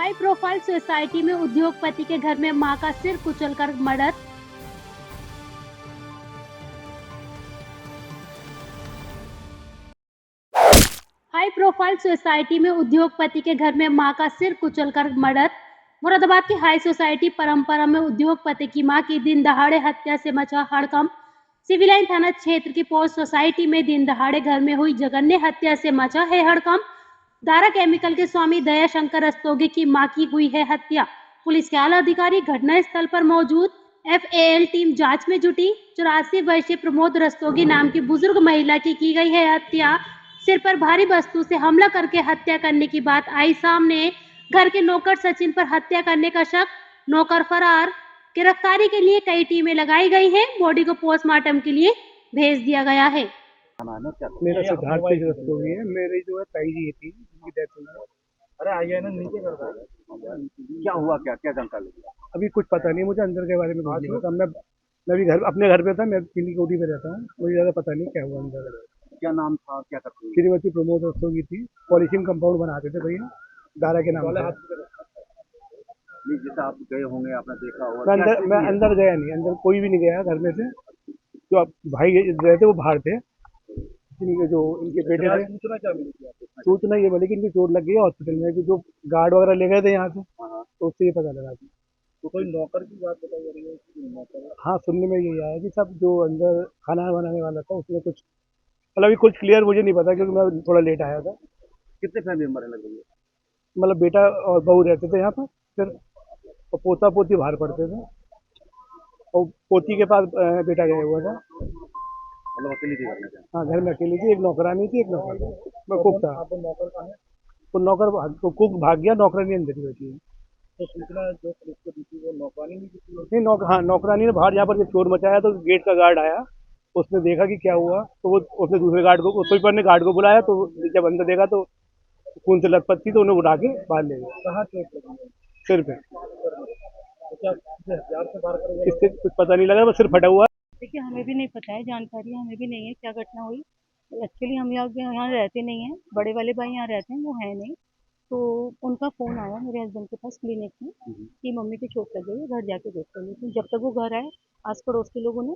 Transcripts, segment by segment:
High profile society में उद्योगपति के घर में मां का सिर कुचलकर मर्डर। हाई प्रोफाइल सोसाइटी में उद्योगपति के घर में मां का सिर कुचलकर मर्डर। मुरादाबाद की हाई सोसाइटी परंपरा में उद्योगपति की मां की दिन दहाड़े हत्या से मचा हड़कंप। सिविल लाइन थाना क्षेत्र की पोस्ट सोसाइटी में दिन दहाड़े घर में हुई जघन्य हत्या से मचा है हड़कंप। दारा केमिकल के स्वामी दया शंकर रस्तोगी की मां की हुई है हत्या। पुलिस के आला अधिकारी घटना स्थल पर मौजूद। FAL टीम जांच में जुटी। 84 वर्षीय प्रमोद रस्तोगी नाम की बुजुर्ग महिला की गई है हत्या। सिर पर भारी वस्तु से हमला करके हत्या करने की बात आई सामने। घर के नौकर सचिन पर हत्या करने का शक, नौकर फरार। गिरफ्तारी के लिए कई टीमें लगाई गई हैं। बॉडी को पोस्टमार्टम के लिए भेज दिया गया है। मेरा सिद्धार्थ रस्तोगी है। मेरी जो है ताई जी थी जिनकी डेथ हुई है। अरे आइए ना नीचे कर दो। क्या हुआ, क्या क्या जानकारी लगी? अभी कुछ पता नहीं मुझे, अंदर के बारे में कुछ नहीं पता। मैं भी अपने घर पे था। मैं पीली कोठी पे रहता हूँ। मुझे ज़्यादा पता नहीं क्या हुआ अंदर। क्या नाम था, क्या करते थे? श्रीमती प्रमोद रस्तोगी थी। पॉलिशिंग कंपाउंड बनाते थे भैया, दारा के नाम से। नहीं, जैसे आप गए होंगे, आपने देखा होगा। मैं अंदर गया नहीं, अंदर कोई भी नहीं गया घर में से। जो आप भाई रहते वो बाहर थे। इनके जो इनके बेटे थे, सूचना क्या मिली थी आपको? सूचना ये बोले कि इनकी चोट लग गई है हॉस्पिटल में, कि जो गार्ड वगैरह ले गए थे यहाँ से, हाँ, तो उससे ये पता लगा कि तो कोई नौकर की बात बताई जा रही है कि नौकर? हाँ, सुनने में यही आया कि सब जो अंदर खाना बनाने वाला था उसमें कुछ, मतलब अभी कुछ क्लियर मुझे नहीं पता क्योंकि मैं थोड़ा लेट आया था। कितने फैमिली मेंबर है लगभग? मतलब बेटा और बहू रहते थे यहाँ पर, फिर और पोता पोती बाहर पढ़ते थे, और पोती के पास बेटा गया हुआ था। मतलब अकेली थी घर में? हाँ, घर में अकेली थी, एक नौकरानी थी, एक नौकर था। मैं कुक था। आपको नौकर कहाँ है? तो नौकर तो कुक भाग गया, नौकरानी अंदर ही बैठी है। तो सूचना जो पुलिस को दी थी वो नौकरानी नहीं दी थी? नहीं, हाँ, नौकरानी ने बाहर यहाँ पर जब चोर मचाया तो गेट का गार्ड आया, उसने देखा कि क्या हुआ, तो वो उसने दूसरे गार्ड को, स्वीपर ने गार्ड को बुलाया, तो जब अंदर देखा तो खून से लथपथ थी, तो उन्हें उठा के बाहर ले गए। कहाँ चोट लगी है? सिर पे। तो क्या किसी हथियार से वार करेगा? इससे कुछ पता नहीं लगा, बस सिर फटा हुआ है। देखिए, हमें भी नहीं पता है, जानकारी हमें भी नहीं है क्या घटना हुई। एक्चुअली हम यहाँ रहते नहीं हैं, बड़े वाले भाई यहाँ रहते हैं, वो है नहीं। तो उनका फ़ोन आया मेरे हस्बैंड के पास क्लिनिक में कि मम्मी की चोट लग गई है, घर जाके देखो। लेकिन जब तक वो घर आए, आस पड़ोस के लोगों ने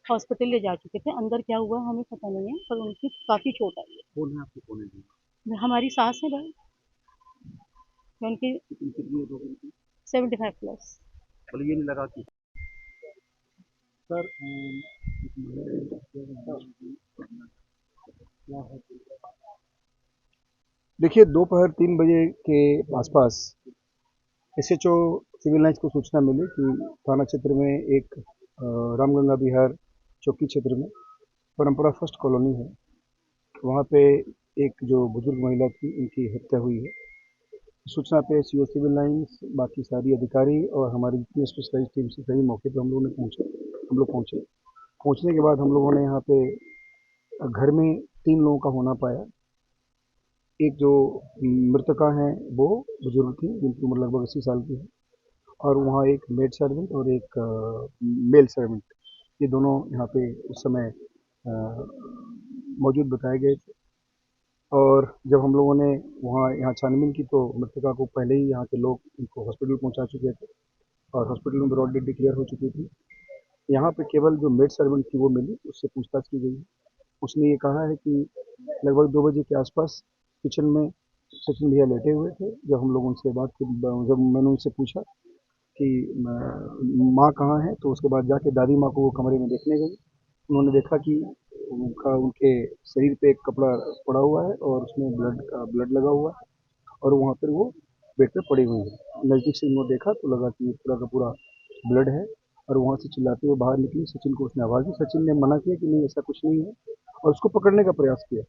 हॉस्पिटल ले जा चुके थे। अंदर क्या हुआ हमें पता नहीं है, पर उनकी काफ़ी चोट आई कौन है आपके कोने में? है। हमारी सास है भाई, उनकी कितनी एज हो गई थी? 75+। बोले ये नहीं लगा कि सर, देखिए, दोपहर 3 बजे के आसपास SHO सिविल लाइन्स को सूचना मिली कि थाना क्षेत्र में एक रामगंगा विहार चौकी क्षेत्र में परंपरा फर्स्ट कॉलोनी है, वहाँ पे एक जो बुजुर्ग महिला थी उनकी हत्या हुई है। सूचना पे CO सिविल लाइन्स, बाकी सारी अधिकारी और हमारी जितनी स्पेशलाइज टीम से सही मौके पर हम लोग पहुँचे। पहुँचने के बाद हम लोगों ने यहाँ पे घर में 3 लोगों का होना पाया। एक जो मृतका हैं वो बुजुर्ग थी, जिनकी उम्र लगभग 80 साल की है, और वहाँ एक मेड सर्वेंट और एक मेल सर्वेंट, ये दोनों यहाँ पे उस समय मौजूद बताए गए थे। और जब हम लोगों ने यहाँ छानबीन की तो मृतका को पहले ही यहाँ के लोग उनको हॉस्पिटल पहुँचा चुके थे और हॉस्पिटल में ब्रॉड डेड डिक्लेयर हो चुकी थी। यहाँ पे केवल जो मेड सर्वेंट थी वो मिली, उससे पूछताछ की गई। उसने ये कहा है कि लगभग 2 बजे के आसपास किचन में सचिन भैया लेटे हुए थे। जब हम लोग उनसे जब मैंने उनसे पूछा कि माँ कहाँ है, तो उसके बाद जाके दादी माँ को वो कमरे में देखने गई। उन्होंने देखा कि उनके शरीर पे एक कपड़ा पड़ा हुआ है और उसमें ब्लड लगा हुआ है, और वहाँ पर वो बेड पे पड़ी हुई है। नज़दीक से उन्होंने देखा तो लगा कि पूरा का पूरा ब्लड है, और वहाँ से चिल्लाते हुए बाहर निकली। सचिन को उसने आवाज़ दी, सचिन ने मना किया कि नहीं ऐसा कुछ नहीं है, और उसको पकड़ने का प्रयास किया।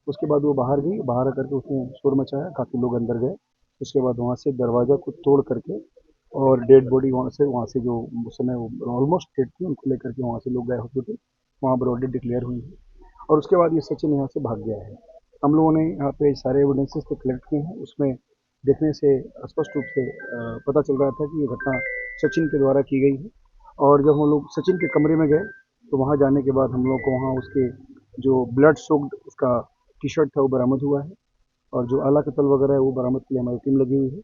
उसके बाद वो बाहर गई, बाहर आकर के उसने शोर मचाया, काफ़ी लोग अंदर गए। उसके बाद वहाँ से दरवाज़ा को तोड़ करके और डेड बॉडी वहाँ से जो उस समय वो ऑलमोस्ट डेड थी, उनको लेकर के वहाँ से लोग गए हॉस्पिटल। वहाँ ब्रॉड डेड डिक्लेयर हुई है, और उसके बाद ये सचिन यहाँ से भाग गया है। हम लोगों ने यहाँ पे सारे एविडेंसेस तो कलेक्ट किए हैं। उसमें देखने से स्पष्ट रूप से पता चल रहा था कि ये घटना सचिन के द्वारा की गई है। और जब हम लोग सचिन के कमरे में गए तो वहाँ जाने के बाद हम लोग को वहाँ उसके जो ब्लड सोक्ड उसका टी शर्ट था वो बरामद हुआ है, और जो आला कतल वगैरह है वो बरामद के लिए हमारी टीम लगी हुई है।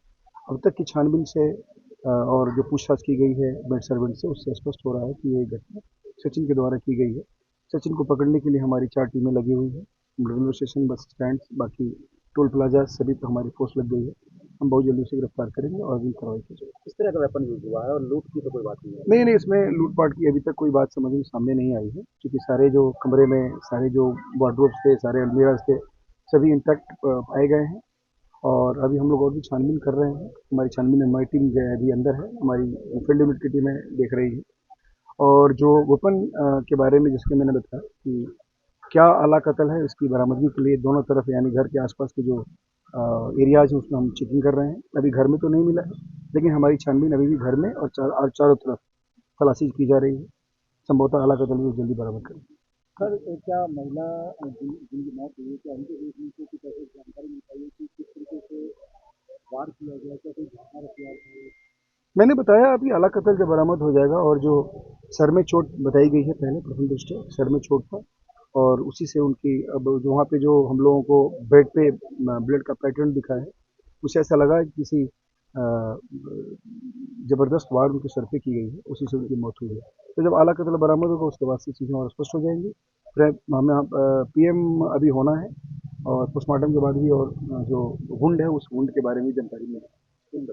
अब तक की छानबीन से और जो पूछताछ की गई है मेड सर्वेंट से, उससे स्पष्ट हो रहा है कि ये घटना सचिन के द्वारा की गई है। सचिन को पकड़ने के लिए हमारी 4 टीमें लगी हुई हैं। रेलवे स्टेशन, बस स्टैंड, बाकी टोल प्लाजा सभी पर हमारी फोर्स लग गई है। हम बहुत जल्दी उसे गिरफ्तार करेंगे और भी कार्रवाई की जाएगी। किस तरह का वेपन यूज हुआ है और लूट की तो कोई बात नहीं है? नहीं नहीं, इसमें लूटपाट की अभी तक कोई बात समझ में सामने नहीं आई है, क्योंकि सारे जो कमरे में सारे जो वार्डरोब्स थे, सारे अलमीराज थे, सभी इंटैक्ट पाए गए हैं। और अभी हम लोग और भी छानबीन कर रहे हैं। हमारी छानबीन हमारी टीम जो है अभी अंदर है, हमारी फील्ड यूनिट की टीमें देख रही है। और जो वेपन के बारे में जिसके मैंने बताया कि क्या आला कत्ल है, इसकी बरामदगी के लिए दोनों तरफ यानी घर के आसपास के जो एरियाज हैं उसमें हम चेकिंग कर रहे हैं। अभी घर में तो नहीं मिला है, लेकिन हमारी छानबीन अभी भी घर में और चारों तरफ तलाशी की जा रही है। संभवतः आला कत्ल भी जल्दी बरामद करेंगे। सर, क्या महिला जिनकी मौत हुई है, क्या उनके बीच में कुछ ऐसी जानकारी मिल पाई है कि किस तरीके से वार किया गया, क्या कोई घटना हथियार था? मैंने बताया अभी आला कत्ल जब बरामद हो जाएगा। और जो सर में चोट बताई गई है, पहले प्रथम दृष्टया सर में चोट था, और उसी से उनकी अब जो वहाँ पे जो हम लोगों को बेड पे ब्लड का पैटर्न दिखा है, उसे ऐसा लगा कि किसी जबरदस्त वार उनके सर पे की गई है, उसी से उनकी मौत हुई है। तो जब आला कत्ल बरामद होगा उसके बाद से चीज़ें और स्पष्ट हो जाएंगी। फिर हमें पीएम अभी होना है, और पोस्टमार्टम के बाद भी और जो वुंड है उस वुंड के बारे में जानकारी मिलेगी।